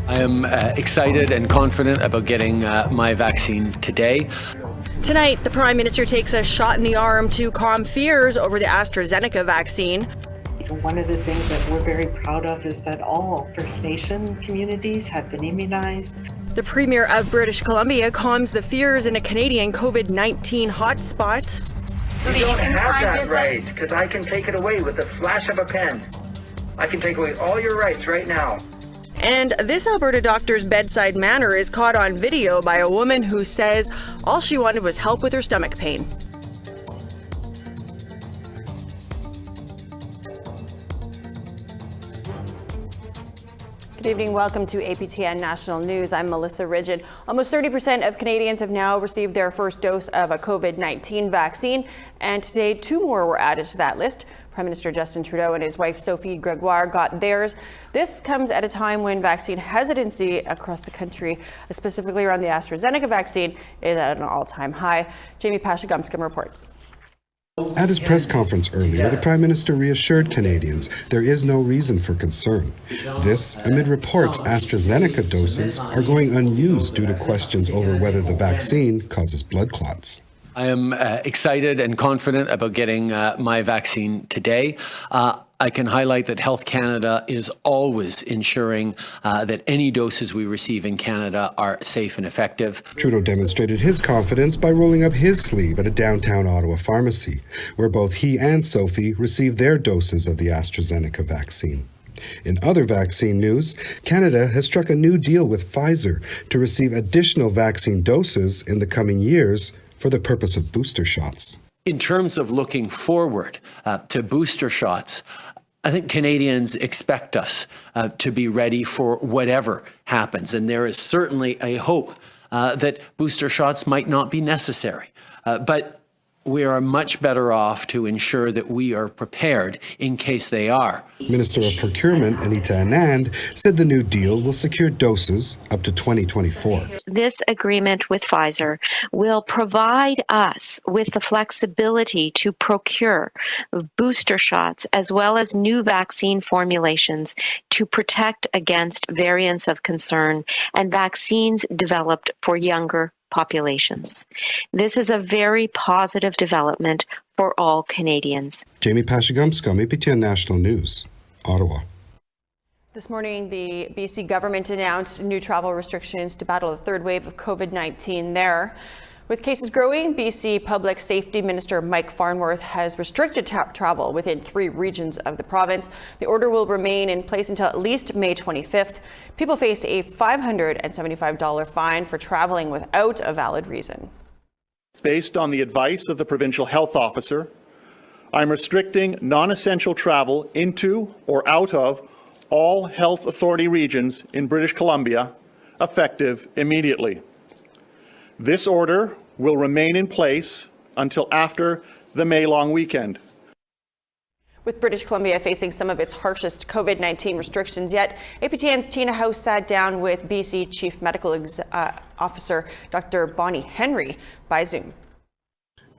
I am excited and confident about getting my vaccine today. Tonight, the Prime Minister takes a shot in the arm to calm fears over the AstraZeneca vaccine. One of the things that we're very proud of is that all First Nation communities have been immunized. The Premier of British Columbia calms the fears in a Canadian COVID-19 hotspot. You don't have that right, because I can take it away with the flash of a pen. I can take away all your rights right now. And this Alberta doctor's bedside manner is caught on video by a woman who says all she wanted was help with her stomach pain. Good evening. Welcome to APTN National News. I'm Melissa Ridgen. Almost 30% of Canadians have now received their first dose of a COVID-19 vaccine, and today 2 more were added to that list. Prime Minister Justin Trudeau and his wife Sophie Gregoire got theirs. This comes at a time when vaccine hesitancy across the country, specifically around the AstraZeneca vaccine, is at an all-time high. Jamie Pashagumskim reports. At his press conference earlier, the Prime Minister reassured Canadians there is no reason for concern. This amid reports AstraZeneca doses are going unused due to questions over whether the vaccine causes blood clots. I am excited and confident about getting my vaccine today. I can highlight that Health Canada is always ensuring that any doses we receive in Canada are safe and effective. Trudeau demonstrated his confidence by rolling up his sleeve at a downtown Ottawa pharmacy, where both he and Sophie received their doses of the AstraZeneca vaccine. In other vaccine news, Canada has struck a new deal with Pfizer to receive additional vaccine doses in the coming years for the purpose of booster shots. In terms of looking forward to booster shots, I think Canadians expect us to be ready for whatever happens. And there is certainly a hope that booster shots might not be necessary. But we are much better off to ensure that we are prepared in case they are. Minister of Procurement Anita Anand said the new deal will secure doses up to 2024. This agreement with Pfizer will provide us with the flexibility to procure booster shots as well as new vaccine formulations to protect against variants of concern and vaccines developed for younger populations. This is a very positive development for all Canadians. Jamie Pashagumskim, APTN National News, Ottawa. This morning, the BC government announced new travel restrictions to battle the third wave of COVID-19 there. With cases growing, BC Public Safety Minister Mike Farnworth has restricted travel within 3 regions of the province. The order will remain in place until at least May 25th. People face a $575 fine for traveling without a valid reason. Based on the advice of the provincial health officer, I'm restricting non-essential travel into or out of all health authority regions in British Columbia, effective immediately. This order will remain in place until after the May long weekend. With British Columbia facing some of its harshest COVID-19 restrictions yet, APTN's Tina House sat down with BC Chief Medical Officer Dr. Bonnie Henry by Zoom.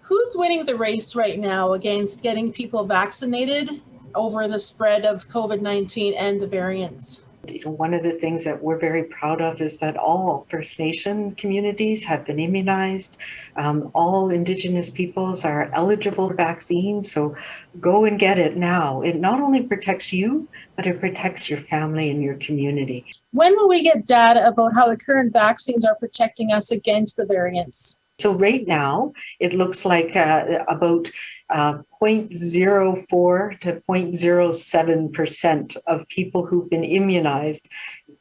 Who's winning the race right now against getting people vaccinated over the spread of COVID-19 and the variants? One of the things that we're very proud of is that all First Nation communities have been immunized. All Indigenous peoples are eligible for vaccines, so go and get it now. It not only protects you, but it protects your family and your community. When will we get data about how the current vaccines are protecting us against the variants? So right now, it looks like about 0.04 to 0.07% of people who've been immunized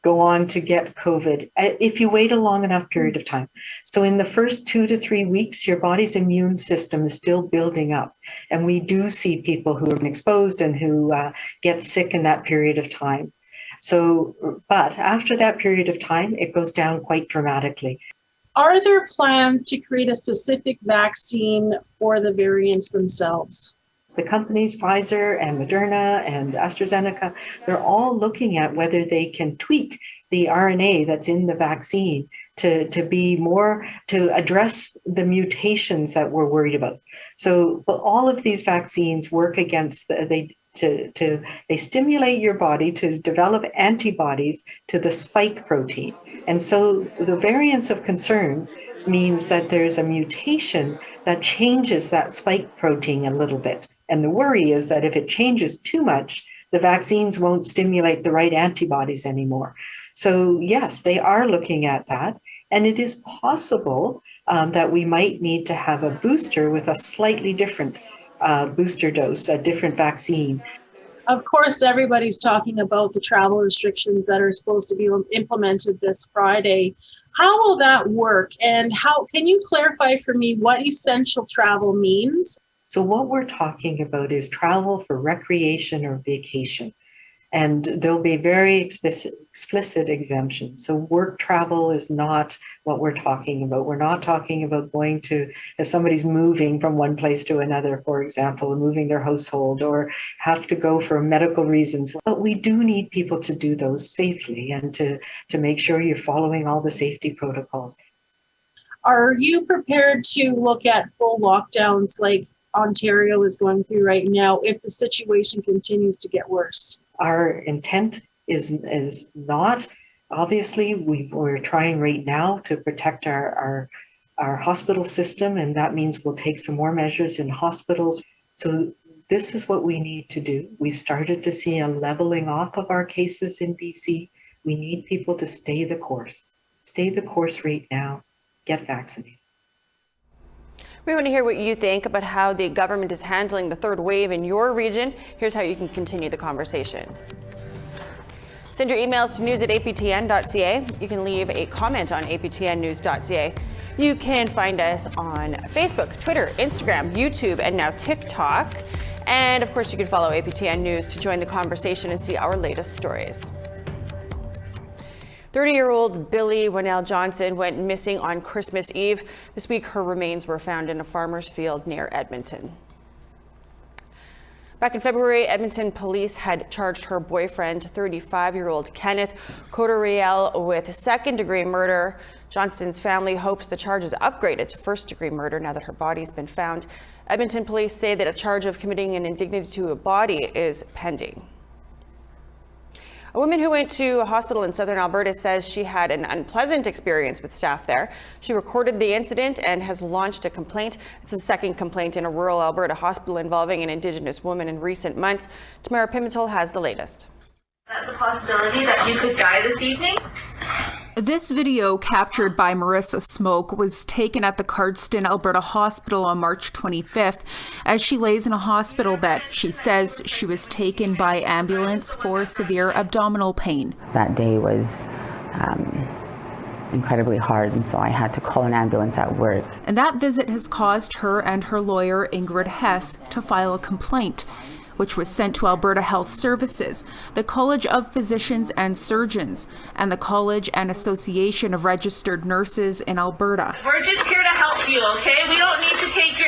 go on to get COVID if you wait a long enough period of time. So in the first 2 to 3 weeks, your body's immune system is still building up. And we do see people who have been exposed and who get sick in that period of time. So, but after that period of time, it goes down quite dramatically. Are there plans to create a specific vaccine for the variants themselves? The companies, Pfizer and Moderna and AstraZeneca, they're all looking at whether they can tweak the RNA that's in the vaccine to be more, to address the mutations that we're worried about. So but all of these vaccines work against, they They stimulate your body to develop antibodies to the spike protein. And so the variants of concern means that there's a mutation that changes that spike protein a little bit. And the worry is that if it changes too much, the vaccines won't stimulate the right antibodies anymore. So yes, they are looking at that. And it is possible that we might need to have a booster with a slightly different booster dose, a different vaccine. Of course, everybody's talking about the travel restrictions that are supposed to be implemented this Friday. How will that work? And how can you clarify for me what essential travel means? So what we're talking about is travel for recreation or vacation. And there'll be very explicit exemptions. So work travel is not what we're talking about. We're not talking about going to, if somebody's moving from one place to another, for example, moving their household or have to go for medical reasons. But we do need people to do those safely and to make sure you're following all the safety protocols. Are you prepared to look at full lockdowns like Ontario is going through right now if the situation continues to get worse? Our intent is not, obviously, we're trying right now to protect our hospital system, and that means we'll take some more measures in hospitals. So this is what we need to do. We've started to see a leveling off of our cases in BC. We need people to stay the course. Stay the course right now. Get vaccinated. We want to hear what you think about how the government is handling the third wave in your region. Here's how you can continue the conversation. Send your emails to news@aptn.ca. You can leave a comment on aptnnews.ca. You can find us on Facebook, Twitter, Instagram, YouTube, and now TikTok. And of course, you can follow APTN News to join the conversation and see our latest stories. 30-year-old Billy Winnell Johnson went missing on Christmas Eve. This week, her remains were found in a farmer's field near Edmonton. Back in February, Edmonton police had charged her boyfriend, 35-year-old Kenneth Cotteriel, with second-degree murder. Johnson's family hopes the charge is upgraded to first-degree murder now that her body's been found. Edmonton police say that a charge of committing an indignity to a body is pending. A woman who went to a hospital in southern Alberta says she had an unpleasant experience with staff there. She recorded the incident and has launched a complaint. It's the second complaint in a rural Alberta hospital involving an Indigenous woman in recent months. Tamara Pimentel has the latest. That's a possibility that you could die this evening. This video, captured by Marissa Smoke, was taken at the Cardston, Alberta Hospital on March 25th. As she lays in a hospital bed, she says she was taken by ambulance for severe abdominal pain. That day was incredibly hard, and so I had to call an ambulance at work. And that visit has caused her and her lawyer, Ingrid Hess, to file a complaint, which was sent to Alberta Health Services, the College of Physicians and Surgeons, and the College and Association of Registered Nurses in Alberta. We're just here to help you, okay? We don't need to take your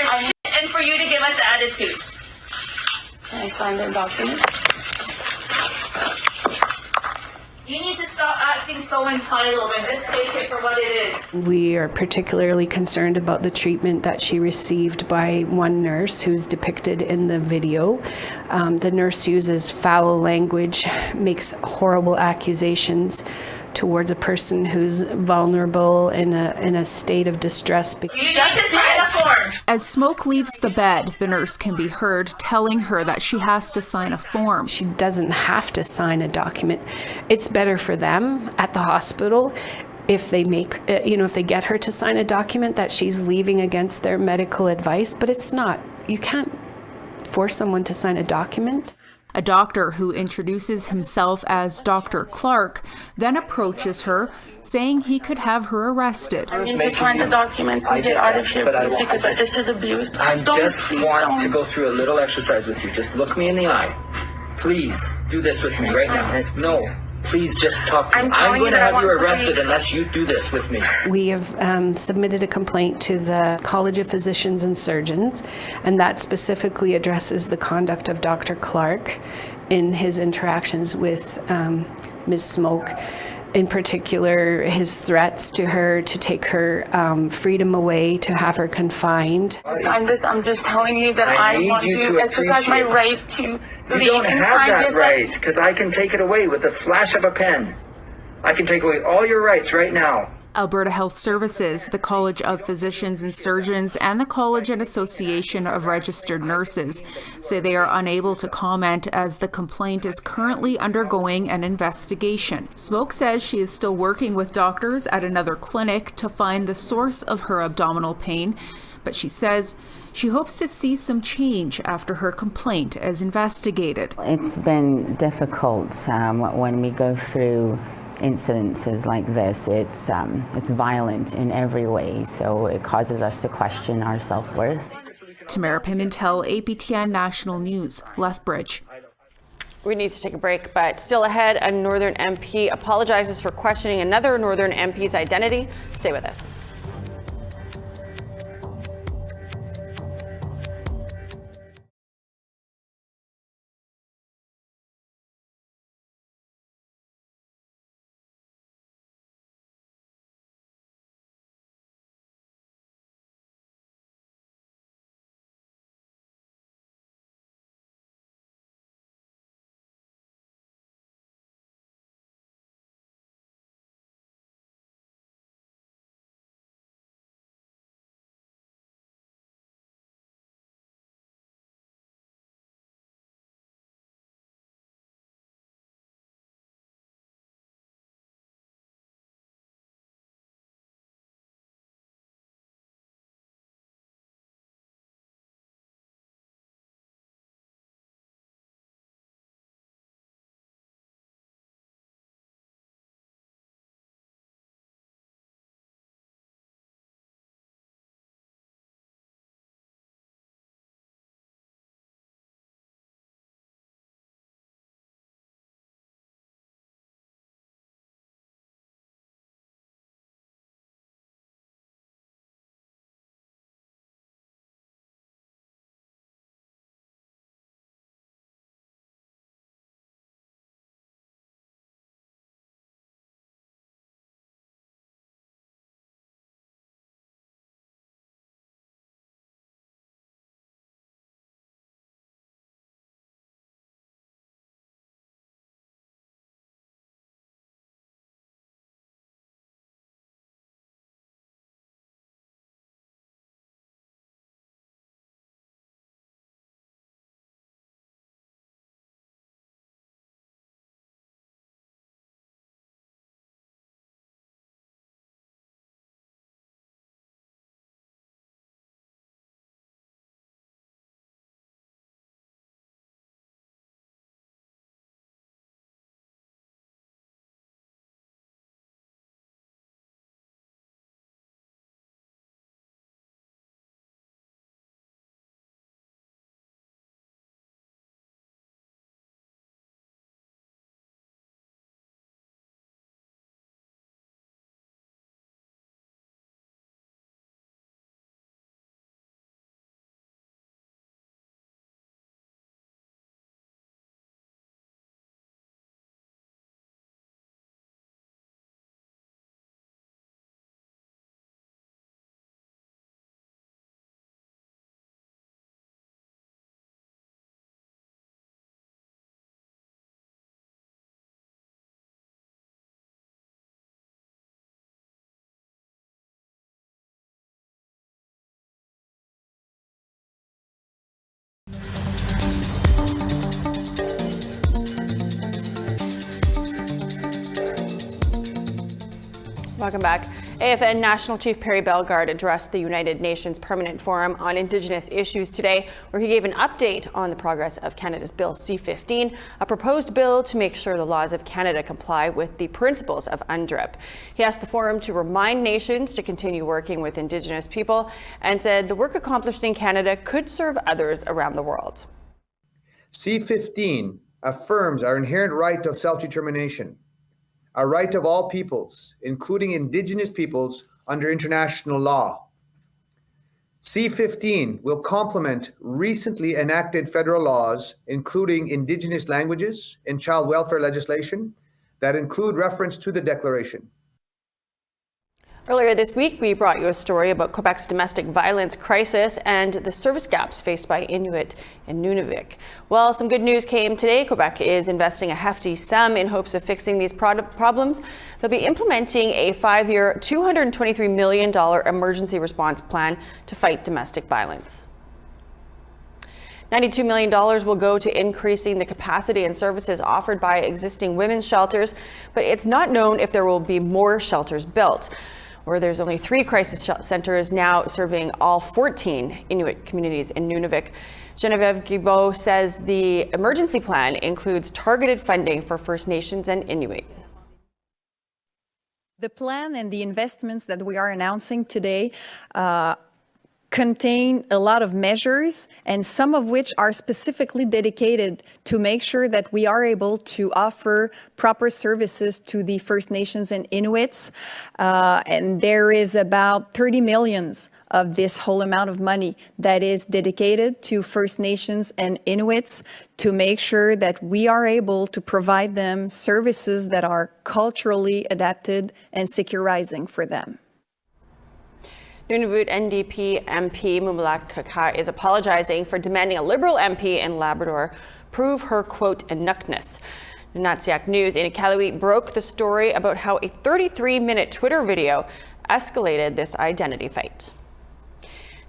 and for you to give us attitude. Can I sign the documents? You need to stop acting so entitled and just take it for what it is. We are particularly concerned about the treatment that she received by one nurse who's depicted in the video. The nurse uses foul language, makes horrible accusations towards a person who's vulnerable in a state of distress. You just sign a form. As Smoke leaves the bed, the nurse can be heard telling her that she has to sign a form. She doesn't have to sign a document. It's better for them at the hospital if they make, if they get her to sign a document that she's leaving against their medical advice, but it's not. You can't force someone to sign a document. A doctor who introduces himself as Dr. Clark then approaches her, saying he could have her arrested. I need to sign the documents and get out of here, please, because this is abuse. I just want to go through a little exercise with you. Just look me in the eye. Please do this with me right now. No. Please just talk to me. I'm going to have you arrested unless you do this with me. We have submitted a complaint to the College of Physicians and Surgeons, and that specifically addresses the conduct of Dr. Clark in his interactions with Ms. Smoke. in particular his threats to her to take her freedom away, to have her confined. I'm just telling you that I want to exercise my right to You leave don't have inside that this. right, because I can take it away with the flash of a pen. I can take away all your rights right now. Alberta Health Services, the College of Physicians and Surgeons, and the College and Association of Registered Nurses say they are unable to comment as the complaint is currently undergoing an investigation. Smoke says she is still working with doctors at another clinic to find the source of her abdominal pain, but she says she hopes to see some change after her complaint is investigated. It's been difficult when we go through incidences like this. It's violent in every way, so it causes us to question our self-worth. Tamara Pimentel, APTN National News, Lethbridge. We need to take a break, but still ahead, a Northern MP apologizes for questioning another Northern MP's identity. Stay with us. Welcome back. AFN National Chief Perry Bellegarde addressed the United Nations Permanent Forum on Indigenous Issues today, where he gave an update on the progress of Canada's Bill C-15, a proposed bill to make sure the laws of Canada comply with the principles of UNDRIP. He asked the forum to remind nations to continue working with Indigenous people and said the work accomplished in Canada could serve others around the world. C-15 affirms our inherent right of self-determination, a right of all peoples, including Indigenous peoples, under international law. C-15 will complement recently enacted federal laws, including Indigenous languages and child welfare legislation, that include reference to the declaration. Earlier this week, we brought you a story about Quebec's domestic violence crisis and the service gaps faced by Inuit in Nunavik. Well, some good news came today. Quebec is investing a hefty sum in hopes of fixing these problems. They'll be implementing a 5-year, $223 million emergency response plan to fight domestic violence. $92 million will go to increasing the capacity and services offered by existing women's shelters, but it's not known if there will be more shelters built. Where there's only 3 crisis centers now serving all 14 Inuit communities in Nunavik. Genevieve Guibault says the emergency plan includes targeted funding for First Nations and Inuit. The plan and the investments that we are announcing today contain a lot of measures, and some of which are specifically dedicated to make sure that we are able to offer proper services to the First Nations and Inuits. And there is about 30 million of this whole amount of money that is dedicated to First Nations and Inuits to make sure that we are able to provide them services that are culturally adapted and securizing for them. Nunavut NDP MP Mumulak Kaka is apologizing for demanding a Liberal MP in Labrador prove her, quote, enoughness. Nunatsiaq News in Iqaluit broke the story about how a 33-minute Twitter video escalated this identity fight.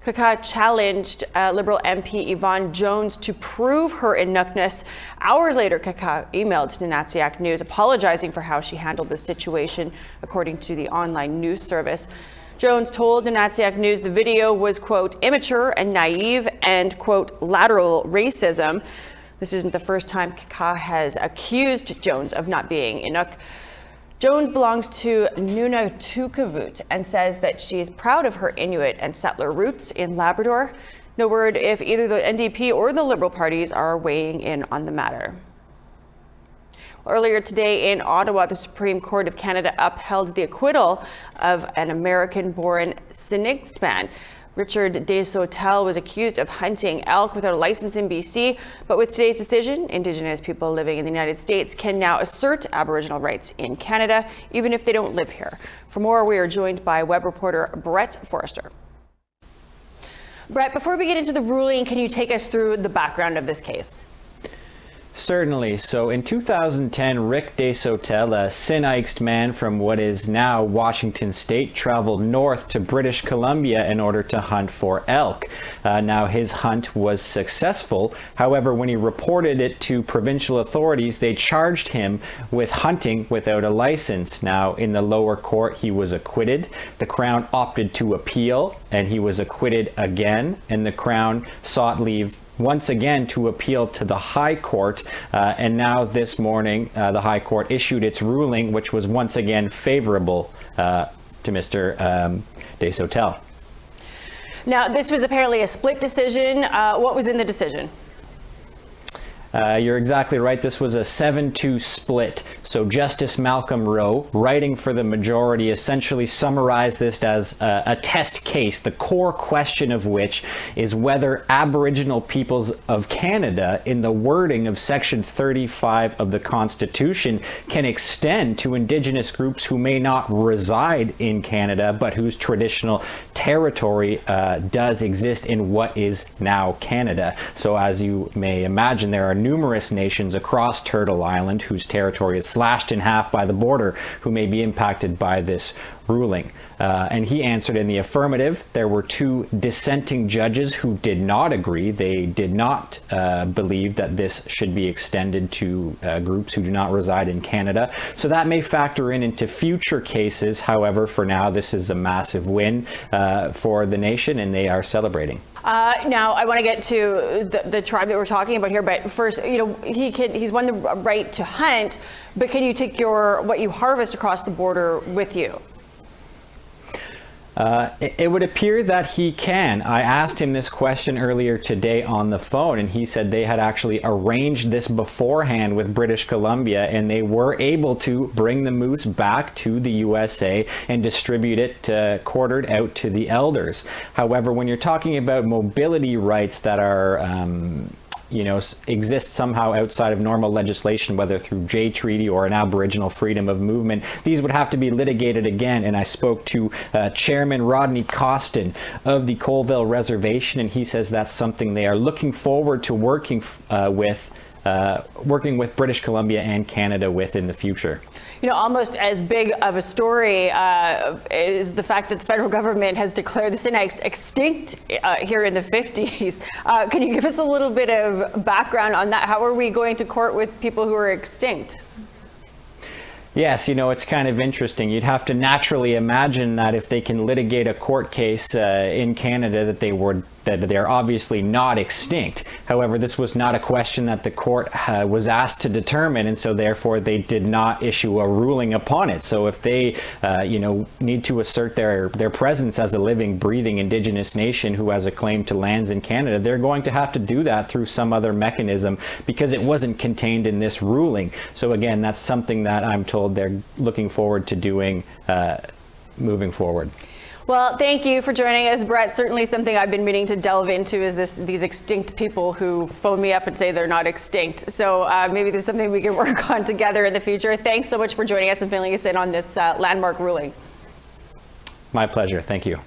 Kaka challenged Liberal MP Yvonne Jones to prove her enoughness. Hours later, Kaka emailed Nunatsiaq News apologizing for how she handled the situation, according to the online news service. Jones told Nunatsiaq News the video was, quote, immature and naive and, quote, lateral racism. This isn't the first time Kaka has accused Jones of not being Inuk. Jones belongs to Nunavut and says that she is proud of her Inuit and settler roots in Labrador. No word if either the NDP or the Liberal parties are weighing in on the matter. Earlier today in Ottawa, the Supreme Court of Canada upheld the acquittal of an American-born Sinixt man. Richard Desautel was accused of hunting elk without a license in BC, but with today's decision, Indigenous people living in the United States can now assert Aboriginal rights in Canada, even if they don't live here. For more, we are joined by web reporter Brett Forrester. Brett, before we get into the ruling, can you take us through the background of this case? Certainly. So in 2010, Rick Desautel, a Sinixt man from what is now Washington State, traveled north to British Columbia in order to hunt for elk. Now his hunt was successful. However, when he reported it to provincial authorities, they charged him with hunting without a license. Now in the lower court, he was acquitted. The Crown opted to appeal and he was acquitted again, and the Crown sought leave once again to appeal to the High Court, and now this morning the High Court issued its ruling, which was once again favorable to Mr. Desautel. Now, this was apparently a split decision. What was in the decision? You're exactly right. This was a 7-2 split. So Justice Malcolm Rowe, writing for the majority, essentially summarized this as a test case, the core question of which is whether Aboriginal peoples of Canada, in the wording of Section 35 of the Constitution, can extend to Indigenous groups who may not reside in Canada, but whose traditional territory does exist in what is now Canada. So as you may imagine, there are numerous nations across Turtle Island whose territory is slashed in half by the border who may be impacted by this ruling. And he answered in the affirmative. There were 2 dissenting judges who did not agree. They did not believe that this should be extended to groups who do not reside in Canada. So that may factor into future cases. However, for now, this is a massive win for the nation, and they are celebrating. Now, I want to get to the tribe that we're talking about here, but first, he's won the right to hunt, but can you take what you harvest across the border with you? It would appear that he can. I asked him this question earlier today on the phone, and he said they had actually arranged this beforehand with British Columbia, and they were able to bring the moose back to the USA and distribute it quartered out to the elders. However, when you're talking about mobility rights that are exist somehow outside of normal legislation, whether through Jay Treaty or an Aboriginal freedom of movement, these would have to be litigated again. And I spoke to Chairman Rodney Costin of the Colville Reservation, and he says that's something they are looking forward to working with British Columbia and Canada with in the future. Almost as big of a story is the fact that the federal government has declared the snake extinct here in the 50s. Can you give us a little bit of background on that? How are we going to court with people who are extinct? Yes, it's kind of interesting. You'd have to naturally imagine that if they can litigate a court case in Canada that they're obviously not extinct. However, this was not a question that the court was asked to determine, and so therefore they did not issue a ruling upon it. So if they, need to assert their presence as a living, breathing Indigenous nation who has a claim to lands in Canada, they're going to have to do that through some other mechanism because it wasn't contained in this ruling. So again, that's something that I'm told they're looking forward to doing moving forward. Well, thank you for joining us, Brett. Certainly something I've been meaning to delve into is these extinct people who phone me up and say they're not extinct. So maybe there's something we can work on together in the future. Thanks so much for joining us and filling us in on this landmark ruling. My pleasure. Thank you.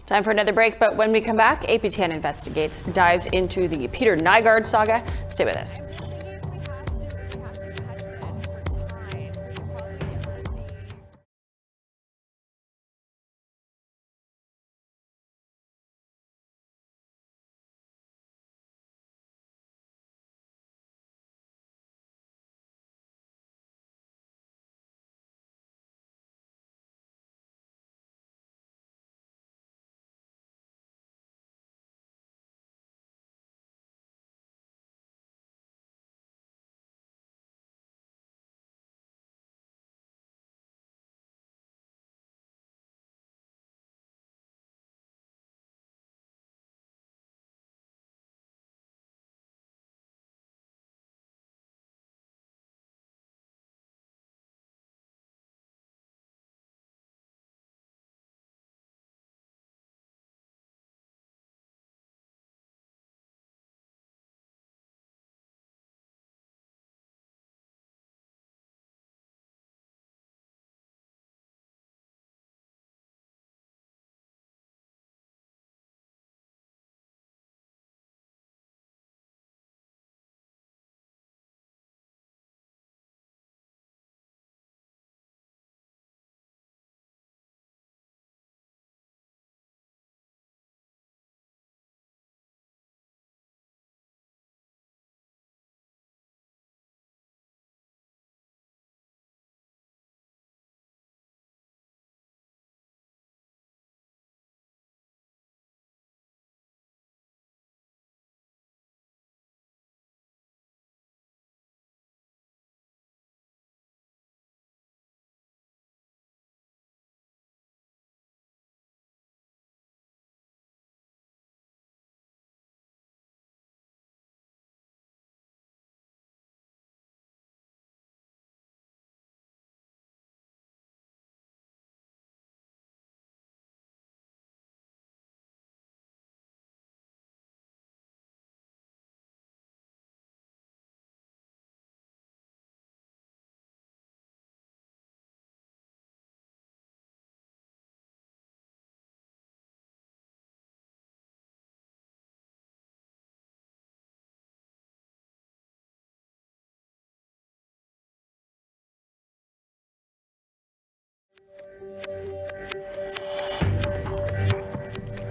Time for another break, but when we come back, APTN Investigates dives into the Peter Nygard saga. Stay with us.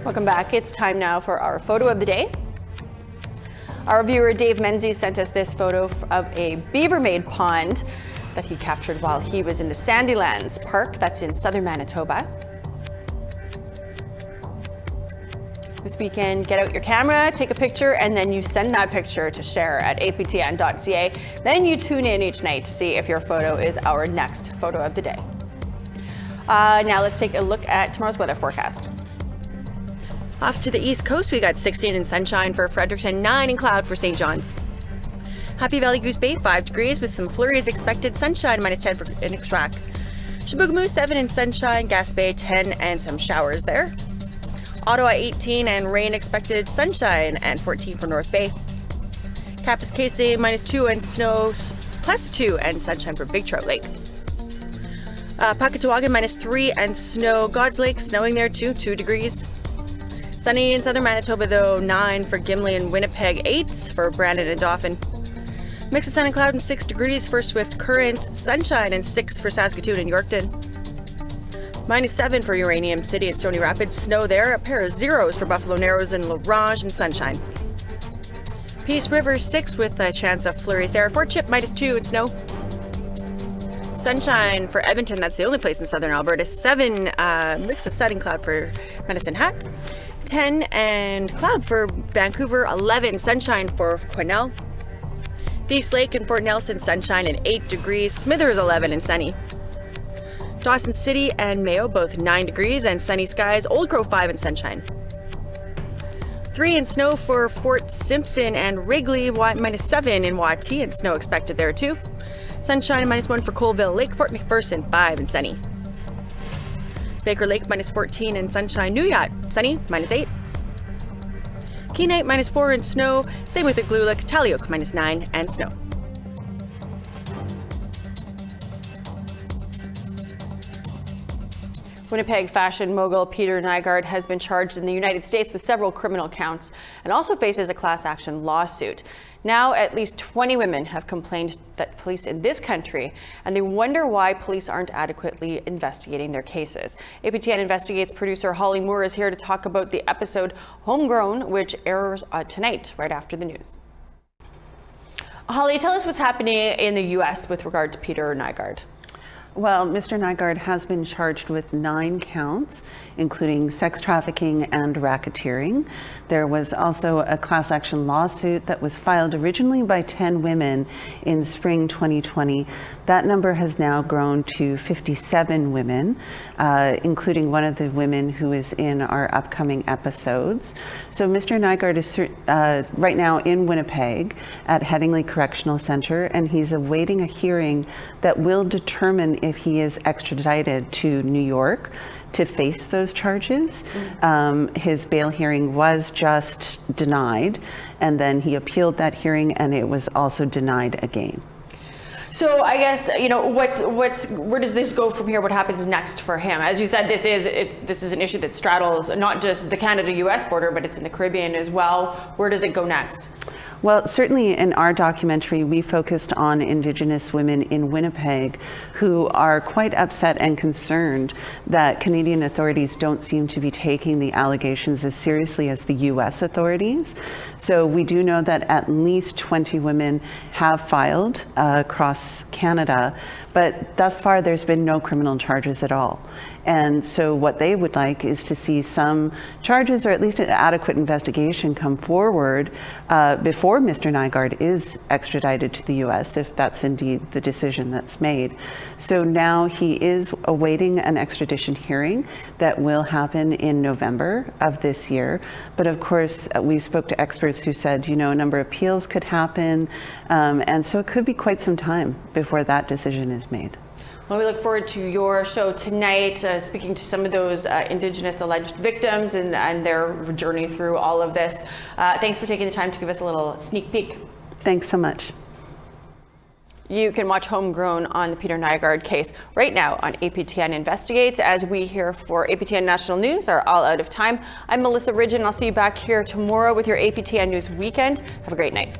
Welcome back. It's time now for our photo of the day. Our viewer Dave Menzies sent us this photo of a beaver-made pond that he captured while he was in the Sandylands Park. That's in southern Manitoba. This weekend, get out your camera, take a picture, and then you send that picture to share at aptn.ca. Then you tune in each night to see if your photo is our next photo of the day. Now let's take a look at tomorrow's weather forecast. Off to the east coast, we got 16 in sunshine for Fredericton, 9 in cloud for St. John's. Happy Valley Goose Bay, 5 degrees with some flurries expected, sunshine -10 for Inukjuak. Chibougamau, 7 in sunshine, Gaspé 10 and some showers there. Ottawa 18 and rain expected, sunshine and 14 for North Bay. Kapuskasing -2 and snow +2 and sunshine for Big Trout Lake. Pakatawagan -3 and snow. God's Lake snowing there too, 2 degrees. Sunny in southern Manitoba though, 9 for Gimli and Winnipeg, 8 for Brandon and Dauphin. Mix of sun and cloud and 6 degrees for Swift Current, sunshine and 6 for Saskatoon and Yorkton. -7 for Uranium City and Stony Rapids, snow there, a pair of zeros for Buffalo Narrows and La Ronge and sunshine. Peace River 6 with a chance of flurries there. Fort Chip -2 and snow. Sunshine for Edmonton, that's the only place in southern Alberta. 7, mix of sun and cloud for Medicine Hat. 10 and cloud for Vancouver. 11, sunshine for Quesnel. Dease Lake and Fort Nelson, sunshine and 8 degrees. Smithers 11 and sunny. Dawson City and Mayo, both 9 degrees and sunny skies. Old Crow 5 and sunshine. 3 and snow for Fort Simpson and Wrigley, -7 in Wauti and snow expected there too. Sunshine -1 for Colville Lake, Fort McPherson 5 and sunny. Baker Lake -14 and sunshine. New Yacht sunny -8. Kenite -4 and snow. Same with Igloolik, Talioke -9 and snow. Winnipeg fashion mogul Peter Nygard has been charged in the United States with several criminal counts and also faces a class action lawsuit. Now, at least 20 women have complained that police in this country, and they wonder why police aren't adequately investigating their cases. APTN Investigates producer Holly Moore is here to talk about the episode Homegrown, which airs tonight, right after the news. Holly, tell us what's happening in the U.S. with regard to Peter Nygard. Well, Mr. Nygard has been charged with 9 counts, including sex trafficking and racketeering. There was also a class action lawsuit that was filed originally by 10 women in spring 2020. That number has now grown to 57 women, including one of the women who is in our upcoming episodes. So Mr. Nygard is right now in Winnipeg at Headingley Correctional Center, and he's awaiting a hearing that will determine if he is extradited to New York to face those charges. His bail hearing was just denied, and then he appealed that hearing, and it was also denied again. So I guess, you know, where does this go from here? What happens next for him? As you said, this is an issue that straddles not just the Canada-US border, but it's in the Caribbean as well. Where does it go next? Well, certainly in our documentary, we focused on Indigenous women in Winnipeg who are quite upset and concerned that Canadian authorities don't seem to be taking the allegations as seriously as the US authorities. So we do know that at least 20 women have filed across Canada, but thus far there's been no criminal charges at all. And so what they would like is to see some charges, or at least an adequate investigation, come forward before Mr. Nygard is extradited to the US, if that's indeed the decision that's made. So now he is awaiting an extradition hearing that will happen in November of this year. But of course, we spoke to experts who said, you know, a number of appeals could happen. And so it could be quite some time before that decision is made. Well, we look forward to your show tonight, speaking to some of those Indigenous alleged victims and their journey through all of this. Thanks for taking the time to give us a little sneak peek. Thanks so much. You can watch Homegrown on the Peter Nygard case right now on APTN Investigates. As we here for APTN National News are all out of time. I'm Melissa Ridgen. I'll see you back here tomorrow with your APTN News Weekend. Have a great night.